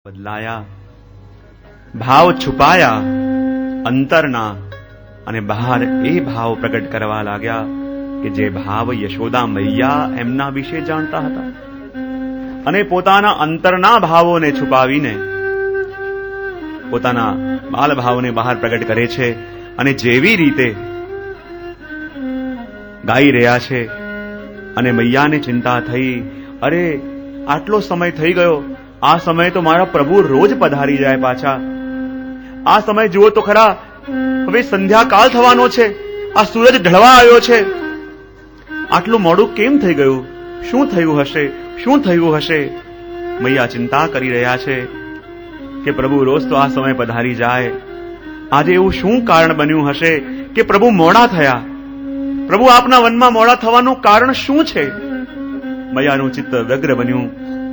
બદલાયા, ભાવ છુપાયા અંતરના અને બહાર એ ભાવ પ્રગટ કરવા લાગ્યા કે જે ભાવ યશોદા મૈયા એમના વિશે જાણતા હતા અને પોતાના અંતરના ભાવોને છુપાવીને પોતાના બાલ ભાવને બહાર પ્રગટ કરે છે. અને જેવી રીતે ગાઈ રહ્યા છે અને મૈયાને ચિંતા થઈ, અરે આટલો સમય થઈ ગયો, આ સમય તો મારા પ્રભુ રોજ પધારી જાય પાછા. આ સમય જુઓ તો ખરા, હવે સંધ્યાકાળ થવાનો છે, આ સૂરજ ઢળવા આવ્યો છે, આટલું મોડું કેમ થઈ ગયું? શું થયું હશે? શું થયું હશે? મૈયા ચિંતા કરી રહ્યા છે કે પ્રભુ રોજ તો આ સમય પધારી જાય, આજે એવું શું કારણ બન્યું હશે કે પ્રભુ મોડા થયા? પ્રભુ આપના વનમાં મોડા થવાનું કારણ શું છે? મૈયાનું ચિત્ત વ્યગ્ર બન્યું,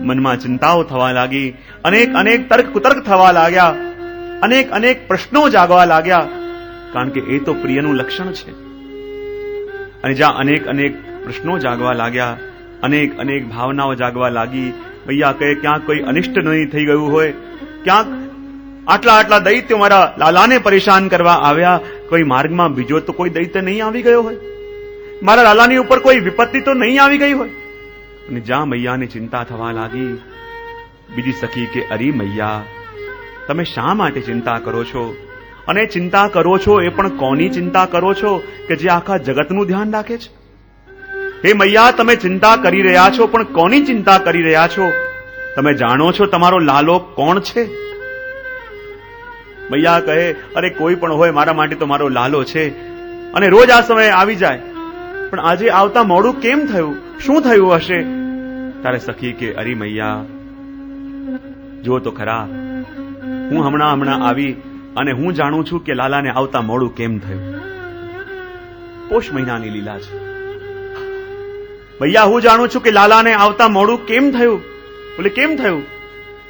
મનમાં ચિંતાઓ થવા લાગી, અનેક તર્ક કુતર્ક થવા લાગ્યા, અનેક પ્રશ્નો જાગવા લાગ્યા, કારણ કે એ તો પ્રિયનું લક્ષણ છે. અને જ્યાં અનેક પ્રશ્નો જાગવા લાગ્યા, અનેક ભાવનાઓ જાગવા લાગી, મૈયા કહે ક્યાંક કોઈ અનિષ્ટ નહીં થઈ ગયું હોય, ક્યાંક આટલા દૈત્યો મારા લાલાને પરેશાન કરવા આવ્યા, કોઈ માર્ગમાં બીજો તો કોઈ દૈત્ય નહીં આવી ગયો હોય, મારા લાલાની ઉપર કોઈ વિપત્તિ તો નહીં આવી ગઈ હોય. અને જ્યાં મૈયાને ચિંતા થવા લાગી, બીજી સખી કે અરે મૈયા, તમે શા માટે ચિંતા કરો છો? અને ચિંતા કરો છો એ પણ કોની ચિંતા કરો છો કે જે આખા જગતનું ધ્યાન રાખે છે? હે મૈયા, તમે ચિંતા કરી રહ્યા છો, પણ કોની ચિંતા કરી રહ્યા છો? તમે જાણો છો તમારો લાલો કોણ છે? મૈયા કહે, અરે કોઈ પણ હોય, મારા માટે તો મારો લાલો છે અને રોજ આ સમયે આવી જાય, પણ આજે આવતા મોડું કેમ થયું? શું થયું હશે? તારે સખી કે અરે મૈયા, જો તો ખરા, હું હમણાં આવી અને હું જાણું છું કે લાલાને આવતા મોડું કેમ થયું. પોષ મહિનાની લીલા છે મૈયા, હું જાણું છું કે લાલાને આવતા મોડું કેમ થયું. બોલે કેમ થયું?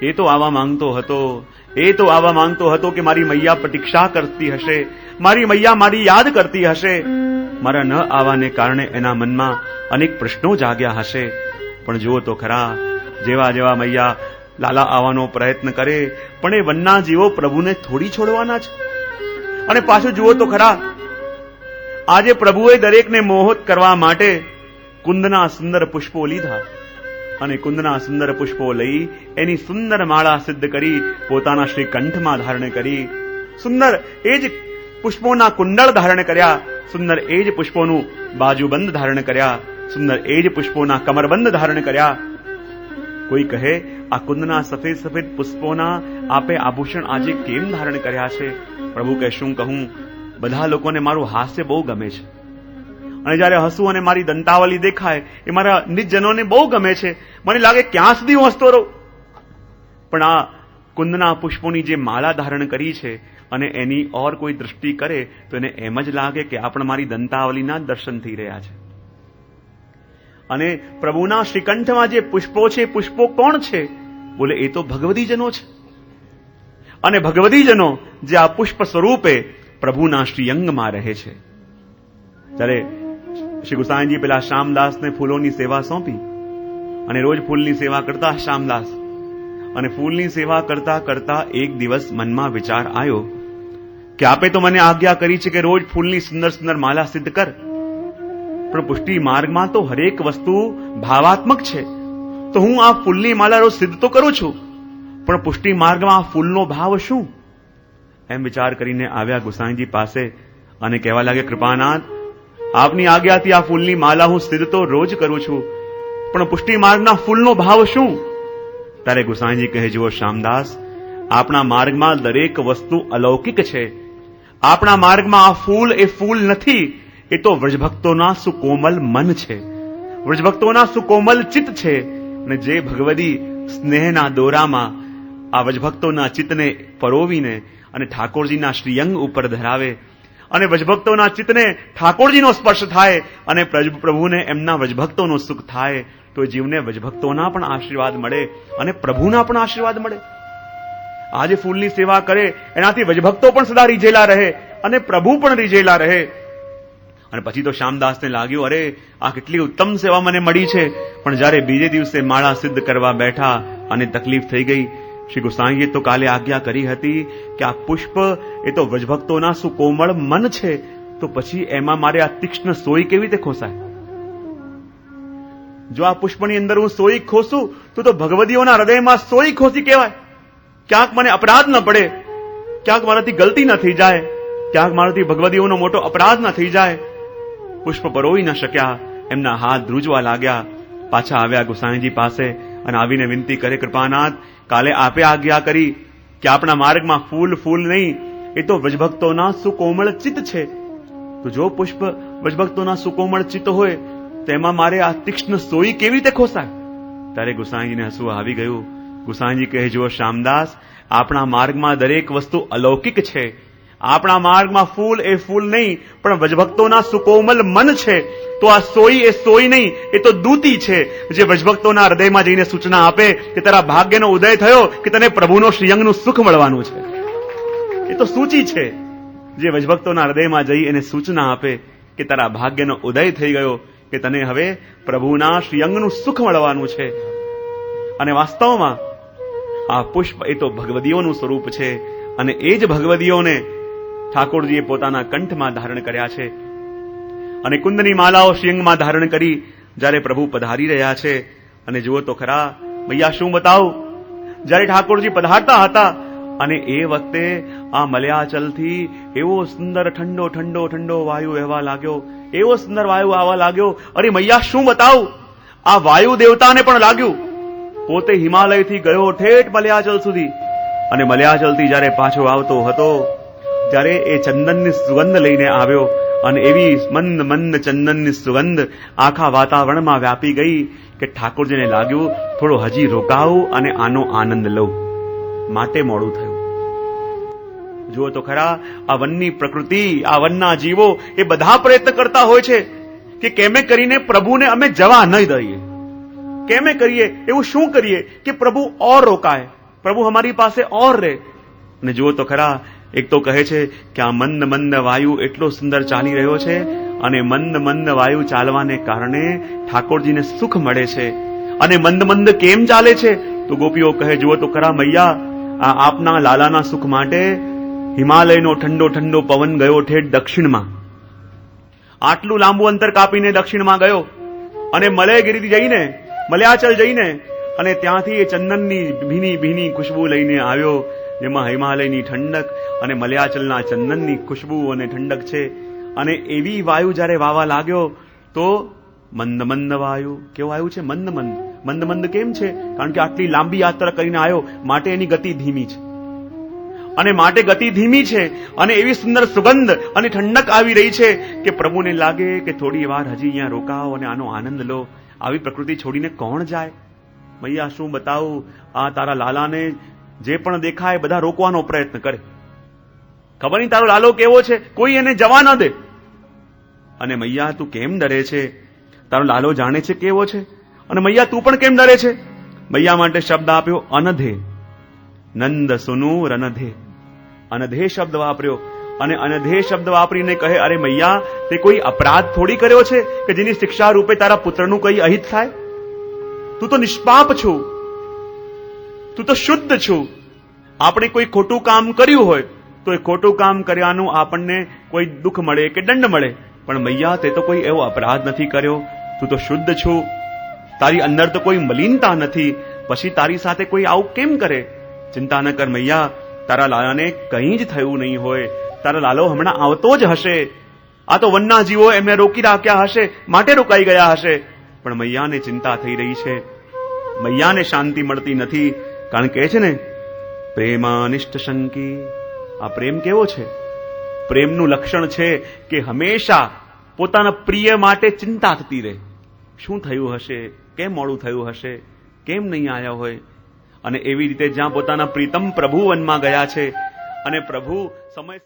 એ તો આવવા માંગતો હતો કે મારી મૈયા પ્રતીક્ષા કરતી હશે, મારી મૈયા મારી યાદ કરતી હશે, મારા ન આવવાને કારણે એના મનમાં અનેક પ્રશ્નો જાગ્યા હશે. પણ જુઓ તો ખરા, જેવા મૈયા લાલા આવવાનો પ્રયત્ન કરે, પણ એ વનના જીવો પ્રભુને થોડી છોડવાના છે. અને પાછું જુઓ તો ખરા, આજે પ્રભુએ દરેકને મોહિત કરવા માટે કુંદના સુંદર પુષ્પો લીધા અને કુંદના સુંદર પુષ્પો લઈ એની સુંદર માળા સિદ્ધ કરી, પોતાના શ્રી કંઠમાં ધારણ કરી, સુંદર એ જ પુષ્પોના કુંડળ ધારણ કર્યા, સુંદર એ જ પુષ્પોનું બાજુબંધ ધારણ કર્યા, સુંદર એ જ પુષ્પોના કમરબંધ ધારણ કર્યા. કોઈ કહે, આ કુંદના સફેદ પુષ્પોના આપે આભૂષણ આજે કેમ ધારણ કર્યા છે? પ્રભુ કહે, શું કહું, બધા લોકોને મારું હાસ્ય બહુ ગમે છે, અને જયારે હસું અને મારી દંતાવલી દેખાય એ મારા નિજજનોને બહુ ગમે છે. મને લાગે ક્યાં સુધી હું હસતો રહું? પણ આ કુંદના પુષ્પોની જે માળા ધારણ કરી છે અને એની ઓર કોઈ દૃષ્ટિ કરે તો એને એમ જ લાગે કે આપણે મારી દંતાવલીના દર્શન થઈ રહ્યા છે. અને પ્રભુના શ્રીકંઠમાં જે પુષ્પો છે, પુષ્પો કોણ છે? બોલે એ તો ભગવદીજનો છે. અને ભગવદીજનો જે આ પુષ્પ સ્વરૂપે પ્રભુના શ્રીઅંગમાં રહે છે. ત્યારે શ્રી ગુસાઈજી પેલા શ્યામદાસને ફૂલોની સેવા સોંપી અને રોજ ફૂલની સેવા કરતા શ્યામદાસ. અને ફૂલની સેવા કરતા એક દિવસ મનમાં વિચાર આવ્યો કે આપે તો મને આજ્ઞા કરી છે કે રોજ ફૂલની સુંદર માલા સિદ્ધ કર, પણ પુષ્ટિ માર્ગમાં તો હરેક વસ્તુ ભાવાત્મક છે, તો હું આ ફૂલની માલા રોજ સિદ્ધ તો કરું છું, પણ પુષ્ટિ માર્ગમાં આ ફૂલનો ભાવ શું? એમ વિચાર કરીને આવ્યા ગુસાઈજી પાસે અને કહેવા લાગે, કૃપાનાથ, આપની આજ્ઞાથી આ ફૂલની માલા હું સિદ્ધ તો રોજ કરું છું, પણ પુષ્ટિ માર્ગના ફૂલનો ભાવ શું? ત્યારે ગુસાઈજી કહે, જુઓ શ્યામદાસ, આપણા માર્ગમાં દરેક વસ્તુ અલૌકિક છે. આપણા માર્ગમાં આ ફૂલ એ ફૂલ નથી, એ તો વ્રજભક્તોના સુકોમલ મન છે, વ્રજભક્તોના સુકોમલ ચિત્ત છે. અને જે ભગવદી સ્નેહના દોરામાં આ વ્રજભક્તોના ચિત્તને પરોવીને અને ઠાકોરજીના શ્રીઅંગ ઉપર ધરાવે અને વ્રજભક્તોના ચિત્તને ઠાકોરજીનો સ્પર્શ થાય અને પ્રભુને એમના વ્રજભક્તોનું સુખ થાય, તો જીવને વ્રજભક્તોના પણ આશીર્વાદ મળે અને પ્રભુના પણ આશીર્વાદ મળે. આજે ફૂલની સેવા કરે એનાથી વ્રજભક્તો પણ સદા રીઝેલા રહે અને પ્રભુ પણ રીઝેલા રહે. અને પછી તો શ્યામદાસને લાગ્યું, અરે આ કેટલી ઉત્તમ સેવા મને મળી છે. પણ જયારે બીજે દિવસે માળા સિદ્ધ કરવા બેઠા અને તકલીફ થઈ ગઈ, શ્રી ગોસાઈએ તો કાલે આજ્ઞા કરી હતી કે આ પુષ્પ એ તો વ્રજભક્તોના સુકોમળ મન છે, તો પછી એમાં મારે આ તીક્ષ્ણ સોય કેવી રીતે ખોસાય? જો આ પુષ્પની અંદર હું સોય ખોસું તો ભગવદીઓના હૃદયમાં સોય ખોસી કહેવાય. ક્યાંક મને અપરાધ ન પડે, ક્યાંક મારાથી ગલતી ન થઈ જાય, ક્યાંક મારાથી ભગવદીઓનો મોટો અપરાધ ન થઈ જાય. પુષ્પ પરોવી ન શક્યા, એમના હાથ ધ્રુજવા લાગ્યા. પાછા આવ્યા ગોસાઈજી પાસે અને આવીને વિનંતી કરે, કૃપાનાથ, કાલે આપે આજ્ઞા કરી કે આપણા માર્ગમાં ફૂલ નહીં, એ તો વ્રજભક્તોના સુકોમળ ચિત્ત છે. તો જો પુષ્પ વ્રજભક્તોના સુકોમળ ચિત્ત હોય તેમાં મારે આ તીક્ષ્ણ સોઈ કેવી રીતે ખોસાય? ત્યારે ગોસાઈજીને હસવું આવી ગયું. ગોસાઈજી કહે, જુઓ શ્યામદાસ, આપણા માર્ગમાં દરેક વસ્તુ અલૌકિક છે. આપણા માર્ગમાં ફૂલ એ ફૂલ નહીં, પણ વ્રજભક્તોના સુકોમલ મન છે. તો આ સોઈ એ સોઈ નહીં, એ તો દૂતી છે, જે વ્રજભક્તોના હૃદયમાં જઈને સૂચના આપે કે તારા ભાગ્યનો ઉદય થયો, કે તને પ્રભુનો શ્રીઅંગનું સુખ મળવાનું છે. એ તો સૂચિ છે, જે વ્રજભક્તોના હૃદયમાં જઈ એને સૂચના આપે કે તારા ભાગ્યનો ઉદય થઈ ગયો, કે તને હવે પ્રભુના શ્રીઅંગનું સુખ મળવાનું છે. અને વાસ્તવમાં આ પુષ્પ એ તો ભગવદીઓનું સ્વરૂપ છે, અને એ જ ભગવદીઓને ઠાકોરજીએ પોતાના કંઠમાં ધારણ કર્યા છે. અને કુંદની માલાઓ શ્રીઅંગમાં ધારણ કરી જ્યારે પ્રભુ પધારી રહ્યા છે. અને જુઓ તો ખરા, મૈયા શું બતાવું, જ્યારે ઠાકોરજી પધારતા હતા અને એ વખતે આ મલયાચલથી એવો સુંદર ઠંડો ઠંડો ઠંડો વાયુ વહેવા લાગ્યો, એવો સુંદર વાયુ આવવા લાગ્યો. અરે મૈયા શું બતાવું, આ વાયુ દેવતાને પણ લાગ્યું પોતે હિમાલયથી ગયો ઠેઠ મલયાચલ સુધી, અને મલયાચલથી જ્યારે પાછો આવતો હતો ત્યારે એ ચંદનની સુગંધ લઈને આવ્યો, અને એવી મંદ મંદ ચંદનની સુગંધ આખા વાતાવરણમાં વ્યાપી ગઈ કે ઠાકોરજીને લાગ્યું થોડો હજી રોકાવું અને આનો આનંદ લઉં, માટે મોડું થયું. જુઓ તો ખરા, આ વનની પ્રકૃતિ, આ વનના જીવો એ બધા પ્રયત્ન કરતા હોય છે કે કેમે કરીને પ્રભુને અમે જવા નહીં દઈએ, કેમે કરીએ, એવું શું કરીએ કે પ્રભુ ઓર રોકાય, પ્રભુ અમારી પાસે ઓર રહે. અને જુઓ તો ખરા, એક તો કહે છે કે આ મંદ મંદ વાયુ એટલો સુંદર ચાલી રહ્યો છે, અને મંદ મંદ વાયુ ચાલવાને કારણે ઠાકોરજીને સુખ મળે છે. અને મંદ મંદ કેમ ચાલે છે? તો ગોપીઓ કહે, જુઓ તો ખરા મૈયા, આ આપના લાલાના સુખ માટે હિમાલયનો ઠંડો ઠંડો પવન ગયો ઠેઠ દક્ષિણમાં, આટલું લાંબુ અંતર કાપીને દક્ષિણમાં ગયો, અને મલયગીરીથી જઈને મલયાચલ જઈને અને ત્યાંથી એ ચંદનની ભીની ભીની ખુશ્બુ લઈને આવ્યો, જેમાં હિમાલયની ઠંડક અને મલયાચલના ચંદનની ખુશ્બુ અને ઠંડક છે. અને એવી વાયુ જ્યારે વાવા લાગ્યો તો મંદ મંદ વાયુ. કેવો વાયુ છે? મંદ મંદ. મંદ મંદ કેમ છે? કારણ કે આટલી લાંબી યાત્રા કરીને આવ્યો, માટે એની ગતિ ધીમી છે. અને માટે ગતિ ધીમી છે, અને એવી સુંદર સુગંધ અને ઠંડક આવી રહી છે કે પ્રભુને લાગે કે થોડી વાર હજી અહીંયા રોકાઓ અને આનો આનંદ લો. આવી પ્રકૃતિ છોડીને કોણ જાય? મૈયા શું બતાવું, આ તારા લાલાને જે પણ દેખાય બધા રોકવાનો પ્રયત્ન કરે. ખબર નહીં તારો લાલો કેવો છે, કોઈ એને જવા ન દે. અને મૈયા તું કેમ ડરે છે? તારો લાલો જાણે છે કેવો છે, અને મૈયા તું પણ કેમ ડરે છે? મૈયા માટે શબ્દ આપ્યો અનધે. નંદ સુનુ રનધે, અનધે શબ્દ વાપર્યો. અને અનધે શબ્દ વાપરીને કહે, અરે મૈયા, તે કોઈ અપરાધ થોડી કર્યો છે કે જેની શિક્ષા રૂપે તારા પુત્રનું કઈ અહિત થાય? તું તો નિષ્પાપ છું, તું તો શુદ્ધ છું. આપણે કોઈ ખોટું કામ કર્યું હોય તો એ ખોટું કામ કર્યાનું આપણને કોઈ દુઃખ મળે કે દંડ મળે, પણ મૈયા તે તો કોઈ એવો અપરાધ નથી કર્યો. તું તો શુદ્ધ છું, તારી અંદર તો કોઈ મલિનતા નથી, પછી તારી સાથે કોઈ આવું કેમ કરે? ચિંતા ન કર મૈયા, તારા લાલાને કંઈ જ થયું નહીં હોય. તારા લાલો હમણાં આવતો જ હશે. આ તો વનના જીવો એમને રોકી રાખ્યા હશે, માટે રોકાઈ ગયા હશે. પણ મૈયાને ચિંતા થઈ રહી છે, મૈયાને શાંતિ મળતી નથી. કારણ કે છે ને, પ્રેમાનિષ્ટ શંકી. આ પ્રેમ કેવો છે? પ્રેમનું લક્ષણ છે કે હંમેશા પોતાના પ્રિય માટે ચિંતા થતી રહે. શું થયું હશે, કેમ મોડું થયું હશે, કેમ નહીં આવ્યા હોય. અને એવી રીતે જ્યાં પોતાના પ્રીતમ પ્રભુ વનમાં ગયા છે, અને પ્રભુ સમય